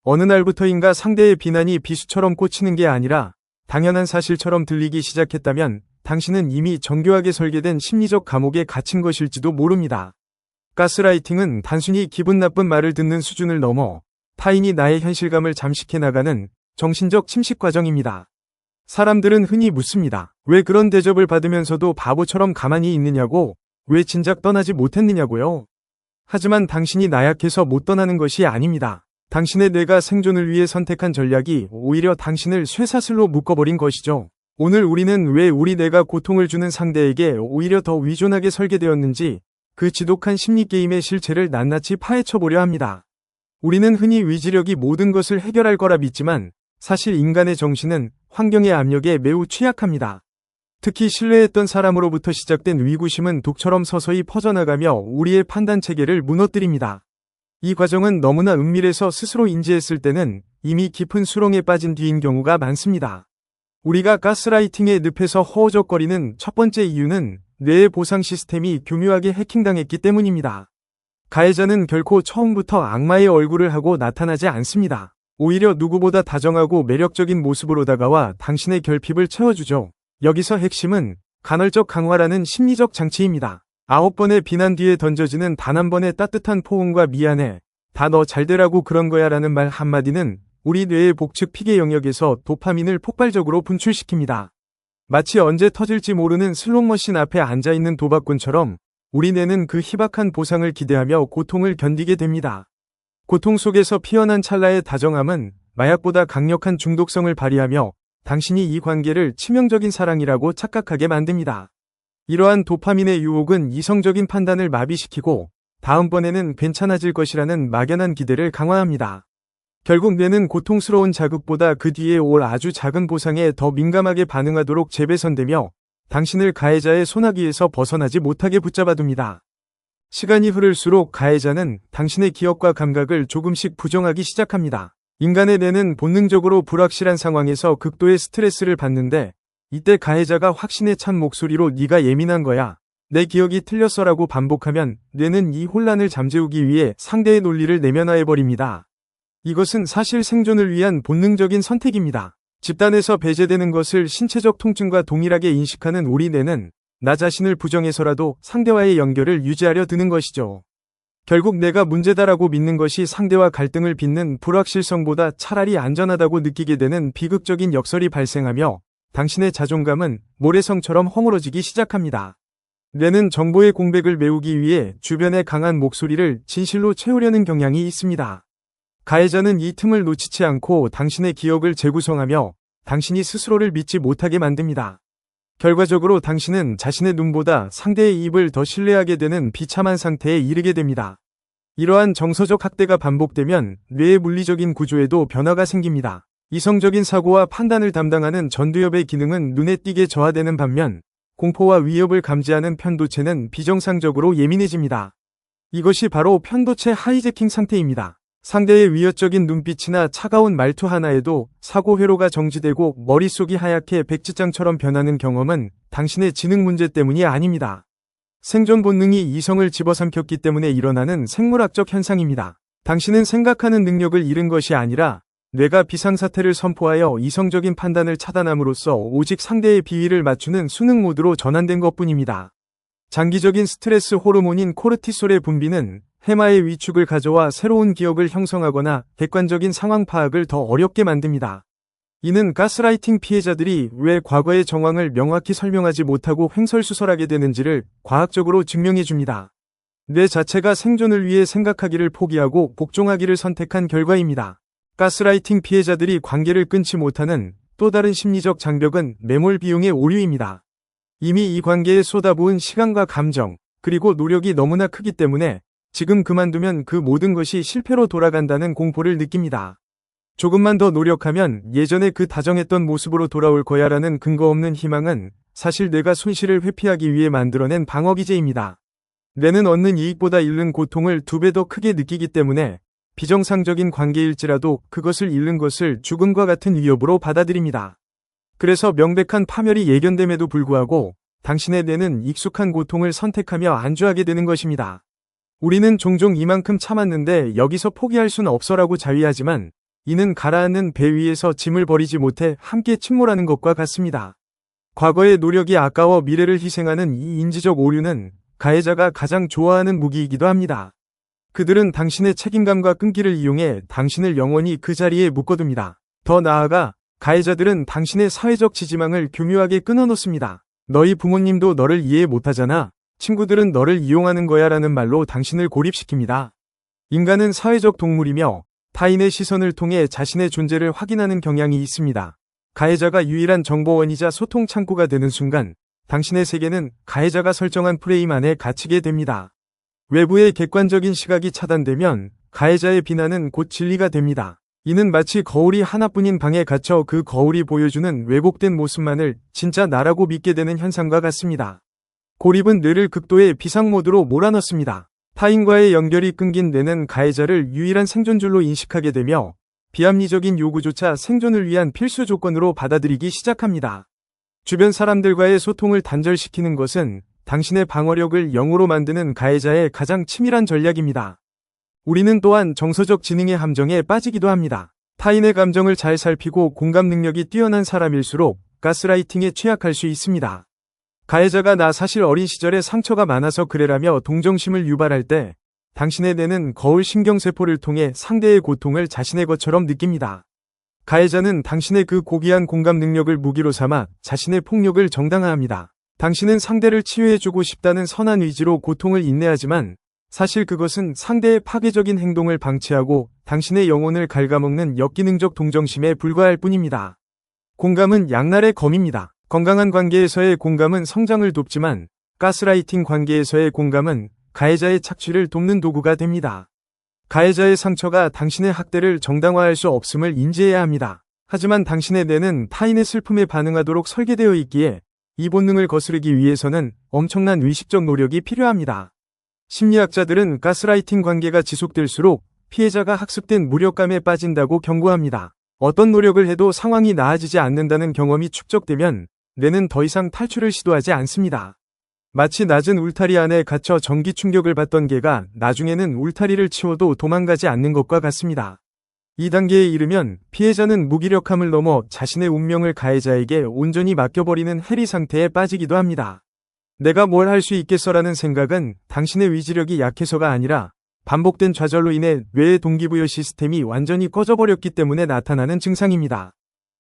어느 날부터인가 상대의 비난이 비수처럼 꽂히는 게 아니라 당연한 사실처럼 들리기 시작했다면 당신은 이미 정교하게 설계된 심리적 감옥에 갇힌 것일지도 모릅니다. 가스라이팅은 단순히 기분 나쁜 말을 듣는 수준을 넘어 타인이 나의 현실감을 잠식해 나가는 정신적 침식 과정입니다. 사람들은 흔히 묻습니다. 왜 그런 대접을 받으면서도 바보처럼 가만히 있느냐고, 왜 진작 떠나지 못했느냐고요. 하지만 당신이 나약해서 못 떠나는 것이 아닙니다. 당신의 뇌가 생존을 위해 선택한 전략이 오히려 당신을 쇠사슬로 묶어버린 것이죠. 오늘 우리는 왜 우리 뇌가 고통을 주는 상대에게 오히려 더 위존하게 설계되었는지 그 지독한 심리게임의 실체를 낱낱이 파헤쳐보려 합니다. 우리는 흔히 위지력이 모든 것을 해결할 거라 믿지만 사실 인간의 정신은 환경의 압력에 매우 취약합니다. 특히 신뢰했던 사람으로부터 시작된 위구심은 독처럼 서서히 퍼져나가며 우리의 판단 체계를 무너뜨립니다. 이 과정은 너무나 은밀해서 스스로 인지했을 때는 이미 깊은 수렁에 빠진 뒤인 경우가 많습니다. 우리가 가스라이팅의 늪에서 허우적거리는 첫 번째 이유는 뇌의 보상 시스템이 교묘하게 해킹당했기 때문입니다. 가해자는 결코 처음부터 악마의 얼굴을 하고 나타나지 않습니다. 오히려 누구보다 다정하고 매력적인 모습으로 다가와 당신의 결핍을 채워주죠. 여기서 핵심은 간헐적 강화라는 심리적 장치입니다. 9번의 비난 뒤에 던져지는 단 한 번의 따뜻한 포옹과 미안해, 다 너 잘되라고 그런 거야 라는 말 한마디는 우리 뇌의 복측 피계 영역에서 도파민을 폭발적으로 분출시킵니다. 마치 언제 터질지 모르는 슬롯머신 앞에 앉아있는 도박꾼처럼 우리 뇌는 그 희박한 보상을 기대하며 고통을 견디게 됩니다. 고통 속에서 피어난 찰나의 다정함은 마약보다 강력한 중독성을 발휘하며 당신이 이 관계를 치명적인 사랑이라고 착각하게 만듭니다. 이러한 도파민의 유혹은 이성적인 판단을 마비시키고 다음번에는 괜찮아질 것이라는 막연한 기대를 강화합니다. 결국 뇌는 고통스러운 자극보다 그 뒤에 올 아주 작은 보상에 더 민감하게 반응하도록 재배선되며 당신을 가해자의 소나기에서 벗어나지 못하게 붙잡아둡니다. 시간이 흐를수록 가해자는 당신의 기억과 감각을 조금씩 부정하기 시작합니다. 인간의 뇌는 본능적으로 불확실한 상황에서 극도의 스트레스를 받는데 이때 가해자가 확신에 찬 목소리로 네가 예민한 거야, 내 기억이 틀렸어라고 반복하면 뇌는 이 혼란을 잠재우기 위해 상대의 논리를 내면화해버립니다. 이것은 사실 생존을 위한 본능적인 선택입니다. 집단에서 배제되는 것을 신체적 통증과 동일하게 인식하는 우리 뇌는 나 자신을 부정해서라도 상대와의 연결을 유지하려 드는 것이죠. 결국 내가 문제다라고 믿는 것이 상대와 갈등을 빚는 불확실성보다 차라리 안전하다고 느끼게 되는 비극적인 역설이 발생하며 당신의 자존감은 모래성처럼 허물어지기 시작합니다. 뇌는 정보의 공백을 메우기 위해 주변의 강한 목소리를 진실로 채우려는 경향이 있습니다. 가해자는 이 틈을 놓치지 않고 당신의 기억을 재구성하며 당신이 스스로를 믿지 못하게 만듭니다. 결과적으로 당신은 자신의 눈보다 상대의 입을 더 신뢰하게 되는 비참한 상태에 이르게 됩니다. 이러한 정서적 학대가 반복되면 뇌의 물리적인 구조에도 변화가 생깁니다. 이성적인 사고와 판단을 담당하는 전두엽의 기능은 눈에 띄게 저하되는 반면 공포와 위협을 감지하는 편도체는 비정상적으로 예민해집니다. 이것이 바로 편도체 하이제킹 상태입니다. 상대의 위협적인 눈빛이나 차가운 말투 하나에도 사고 회로가 정지되고 머릿속이 하얗게 백지장처럼 변하는 경험은 당신의 지능 문제 때문이 아닙니다. 생존 본능이 이성을 집어삼켰기 때문에 일어나는 생물학적 현상입니다. 당신은 생각하는 능력을 잃은 것이 아니라 뇌가 비상사태를 선포하여 이성적인 판단을 차단함으로써 오직 상대의 비위를 맞추는 수능 모드로 전환된 것뿐입니다. 장기적인 스트레스 호르몬인 코르티솔의 분비는 해마의 위축을 가져와 새로운 기억을 형성하거나 객관적인 상황 파악을 더 어렵게 만듭니다. 이는 가스라이팅 피해자들이 왜 과거의 정황을 명확히 설명하지 못하고 횡설수설하게 되는지를 과학적으로 증명해줍니다. 뇌 자체가 생존을 위해 생각하기를 포기하고 복종하기를 선택한 결과입니다. 가스라이팅 피해자들이 관계를 끊지 못하는 또 다른 심리적 장벽은 매몰 비용의 오류입니다. 이미 이 관계에 쏟아부은 시간과 감정, 그리고 노력이 너무나 크기 때문에 지금 그만두면 그 모든 것이 실패로 돌아간다는 공포를 느낍니다. 조금만 더 노력하면 예전에 그 다정했던 모습으로 돌아올 거야라는 근거 없는 희망은 사실 뇌가 손실을 회피하기 위해 만들어낸 방어기제입니다. 뇌는 얻는 이익보다 잃는 고통을 2배 더 크게 느끼기 때문에 비정상적인 관계일지라도 그것을 잃는 것을 죽음과 같은 위협으로 받아들입니다. 그래서 명백한 파멸이 예견됨에도 불구하고 당신의 뇌는 익숙한 고통을 선택하며 안주하게 되는 것입니다. 우리는 종종 이만큼 참았는데 여기서 포기할 순 없어라고 자위하지만 이는 가라앉는 배 위에서 짐을 버리지 못해 함께 침몰하는 것과 같습니다. 과거의 노력이 아까워 미래를 희생하는 이 인지적 오류는 가해자가 가장 좋아하는 무기이기도 합니다. 그들은 당신의 책임감과 끈기를 이용해 당신을 영원히 그 자리에 묶어둡니다. 더 나아가 가해자들은 당신의 사회적 지지망을 교묘하게 끊어놓습니다. 너희 부모님도 너를 이해 못하잖아. 친구들은 너를 이용하는 거야 라는 말로 당신을 고립시킵니다. 인간은 사회적 동물이며 타인의 시선을 통해 자신의 존재를 확인하는 경향이 있습니다. 가해자가 유일한 정보원이자 소통 창구가 되는 순간 당신의 세계는 가해자가 설정한 프레임 안에 갇히게 됩니다. 외부의 객관적인 시각이 차단되면 가해자의 비난은 곧 진리가 됩니다. 이는 마치 거울이 하나뿐인 방에 갇혀 그 거울이 보여주는 왜곡된 모습만을 진짜 나라고 믿게 되는 현상과 같습니다. 고립은 뇌를 극도의 비상모드로 몰아넣습니다. 타인과의 연결이 끊긴 뇌는 가해자를 유일한 생존줄로 인식하게 되며 비합리적인 요구조차 생존을 위한 필수 조건으로 받아들이기 시작합니다. 주변 사람들과의 소통을 단절시키는 것은 당신의 방어력을 0으로 만드는 가해자의 가장 치밀한 전략입니다. 우리는 또한 정서적 지능의 함정에 빠지기도 합니다. 타인의 감정을 잘 살피고 공감 능력이 뛰어난 사람일수록 가스라이팅에 취약할 수 있습니다. 가해자가 나 사실 어린 시절에 상처가 많아서 그래라며 동정심을 유발할 때 당신의 뇌는 거울 신경세포를 통해 상대의 고통을 자신의 것처럼 느낍니다. 가해자는 당신의 그 고귀한 공감 능력을 무기로 삼아 자신의 폭력을 정당화합니다. 당신은 상대를 치유해주고 싶다는 선한 의지로 고통을 인내하지만 사실 그것은 상대의 파괴적인 행동을 방치하고 당신의 영혼을 갉아먹는 역기능적 동정심에 불과할 뿐입니다. 공감은 양날의 검입니다. 건강한 관계에서의 공감은 성장을 돕지만 가스라이팅 관계에서의 공감은 가해자의 착취를 돕는 도구가 됩니다. 가해자의 상처가 당신의 학대를 정당화할 수 없음을 인지해야 합니다. 하지만 당신의 뇌는 타인의 슬픔에 반응하도록 설계되어 있기에 이 본능을 거스르기 위해서는 엄청난 의식적 노력이 필요합니다. 심리학자들은 가스라이팅 관계가 지속될수록 피해자가 학습된 무력감에 빠진다고 경고합니다. 어떤 노력을 해도 상황이 나아지지 않는다는 경험이 축적되면 뇌는 더 이상 탈출을 시도하지 않습니다. 마치 낮은 울타리 안에 갇혀 전기 충격을 받던 개가 나중에는 울타리를 치워도 도망가지 않는 것과 같습니다. 이 단계에 이르면 피해자는 무기력함을 넘어 자신의 운명을 가해자에게 온전히 맡겨버리는 해리 상태에 빠지기도 합니다. 내가 뭘 할 수 있겠어라는 생각은 당신의 의지력이 약해서가 아니라 반복된 좌절로 인해 뇌의 동기부여 시스템이 완전히 꺼져버렸기 때문에 나타나는 증상입니다.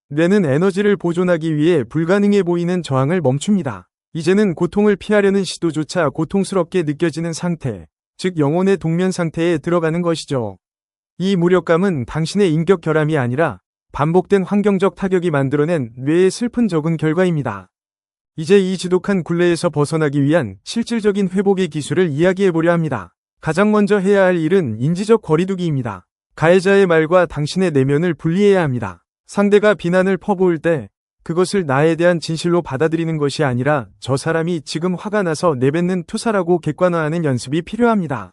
뇌는 에너지를 보존하기 위해 불가능해 보이는 저항을 멈춥니다. 이제는 고통을 피하려는 시도조차 고통스럽게 느껴지는 상태, 즉 영혼의 동면 상태에 들어가는 것이죠. 이 무력감은 당신의 인격 결함이 아니라 반복된 환경적 타격이 만들어낸 뇌의 슬픈 적응 결과입니다. 이제 이 지독한 굴레에서 벗어나기 위한 실질적인 회복의 기술을 이야기해보려 합니다. 가장 먼저 해야 할 일은 인지적 거리두기입니다. 가해자의 말과 당신의 내면을 분리해야 합니다. 상대가 비난을 퍼부을 때 그것을 나에 대한 진실로 받아들이는 것이 아니라 저 사람이 지금 화가 나서 내뱉는 투사라고 객관화하는 연습이 필요합니다.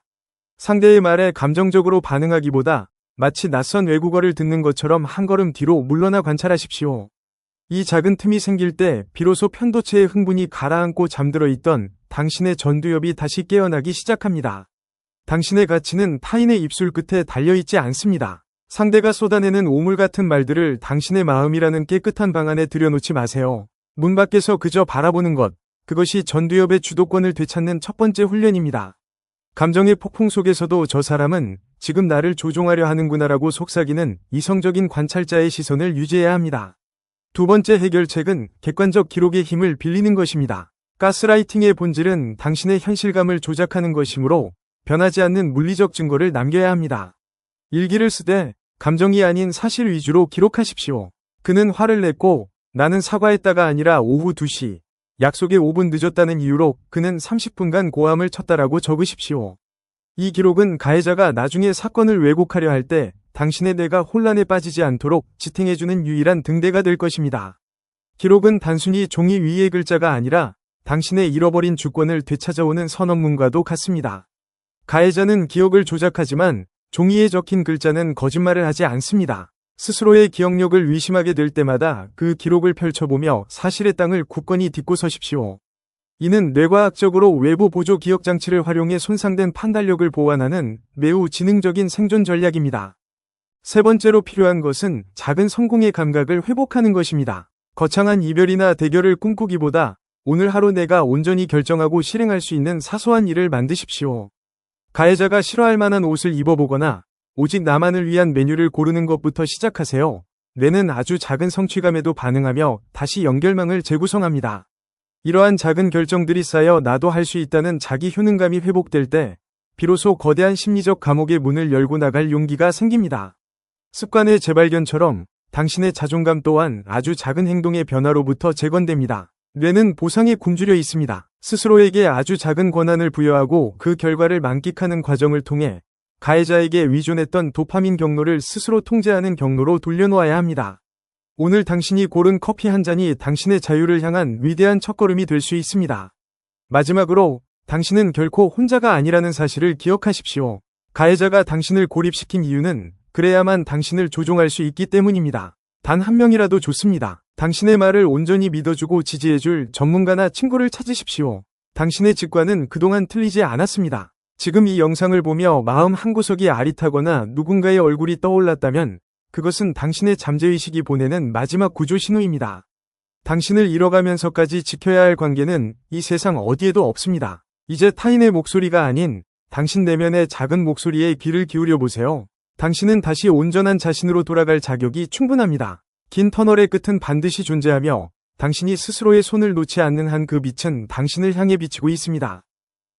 상대의 말에 감정적으로 반응하기보다 마치 낯선 외국어를 듣는 것처럼 한 걸음 뒤로 물러나 관찰하십시오. 이 작은 틈이 생길 때 비로소 편도체의 흥분이 가라앉고 잠들어 있던 당신의 전두엽이 다시 깨어나기 시작합니다. 당신의 가치는 타인의 입술 끝에 달려있지 않습니다. 상대가 쏟아내는 오물 같은 말들을 당신의 마음이라는 깨끗한 방 안에 들여놓지 마세요. 문 밖에서 그저 바라보는 것, 그것이 전두엽의 주도권을 되찾는 첫 번째 훈련입니다. 감정의 폭풍 속에서도 저 사람은 지금 나를 조종하려 하는구나라고 속삭이는 이성적인 관찰자의 시선을 유지해야 합니다. 두 번째 해결책은 객관적 기록의 힘을 빌리는 것입니다. 가스라이팅의 본질은 당신의 현실감을 조작하는 것이므로 변하지 않는 물리적 증거를 남겨야 합니다. 일기를 쓰되 감정이 아닌 사실 위주로 기록하십시오. 그는 화를 냈고 나는 사과했다가 아니라 오후 2시, 약속에 5분 늦었다는 이유로 그는 30분간 고함을 쳤다라고 적으십시오. 이 기록은 가해자가 나중에 사건을 왜곡하려 할 때 당신의 뇌가 혼란에 빠지지 않도록 지탱해주는 유일한 등대가 될 것입니다. 기록은 단순히 종이 위의 글자가 아니라 당신의 잃어버린 주권을 되찾아오는 선언문과도 같습니다. 가해자는 기억을 조작하지만 종이에 적힌 글자는 거짓말을 하지 않습니다. 스스로의 기억력을 의심하게 될 때마다 그 기록을 펼쳐보며 사실의 땅을 굳건히 딛고 서십시오. 이는 뇌과학적으로 외부 보조 기억 장치를 활용해 손상된 판단력을 보완하는 매우 지능적인 생존 전략입니다. 세 번째로 필요한 것은 작은 성공의 감각을 회복하는 것입니다. 거창한 이별이나 대결을 꿈꾸기보다 오늘 하루 내가 온전히 결정하고 실행할 수 있는 사소한 일을 만드십시오. 가해자가 싫어할 만한 옷을 입어보거나 오직 나만을 위한 메뉴를 고르는 것부터 시작하세요. 뇌는 아주 작은 성취감에도 반응하며 다시 연결망을 재구성합니다. 이러한 작은 결정들이 쌓여 나도 할 수 있다는 자기 효능감이 회복될 때 비로소 거대한 심리적 감옥의 문을 열고 나갈 용기가 생깁니다. 습관의 재발견처럼 당신의 자존감 또한 아주 작은 행동의 변화로부터 재건됩니다. 뇌는 보상에 굶주려 있습니다. 스스로에게 아주 작은 권한을 부여하고 그 결과를 만끽하는 과정을 통해 가해자에게 위존했던 도파민 경로를 스스로 통제하는 경로로 돌려놓아야 합니다. 오늘 당신이 고른 커피 한 잔이 당신의 자유를 향한 위대한 첫걸음이 될 수 있습니다. 마지막으로 당신은 결코 혼자가 아니라는 사실을 기억하십시오. 가해자가 당신을 고립시킨 이유는 그래야만 당신을 조종할 수 있기 때문입니다. 단 한 명이라도 좋습니다. 당신의 말을 온전히 믿어주고 지지해줄 전문가나 친구를 찾으십시오. 당신의 직관은 그동안 틀리지 않았습니다. 지금 이 영상을 보며 마음 한구석이 아릿하거나 누군가의 얼굴이 떠올랐다면 그것은 당신의 잠재의식이 보내는 마지막 구조 신호입니다. 당신을 잃어가면서까지 지켜야 할 관계는 이 세상 어디에도 없습니다. 이제 타인의 목소리가 아닌 당신 내면의 작은 목소리에 귀를 기울여 보세요. 당신은 다시 온전한 자신으로 돌아갈 자격이 충분합니다. 긴 터널의 끝은 반드시 존재하며 당신이 스스로의 손을 놓지 않는 한 그 빛은 당신을 향해 비치고 있습니다.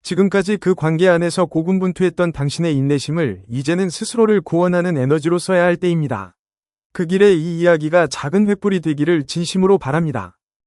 지금까지 그 관계 안에서 고군분투했던 당신의 인내심을 이제는 스스로를 구원하는 에너지로 써야 할 때입니다. 그 길에 이 이야기가 작은 횃불이 되기를 진심으로 바랍니다.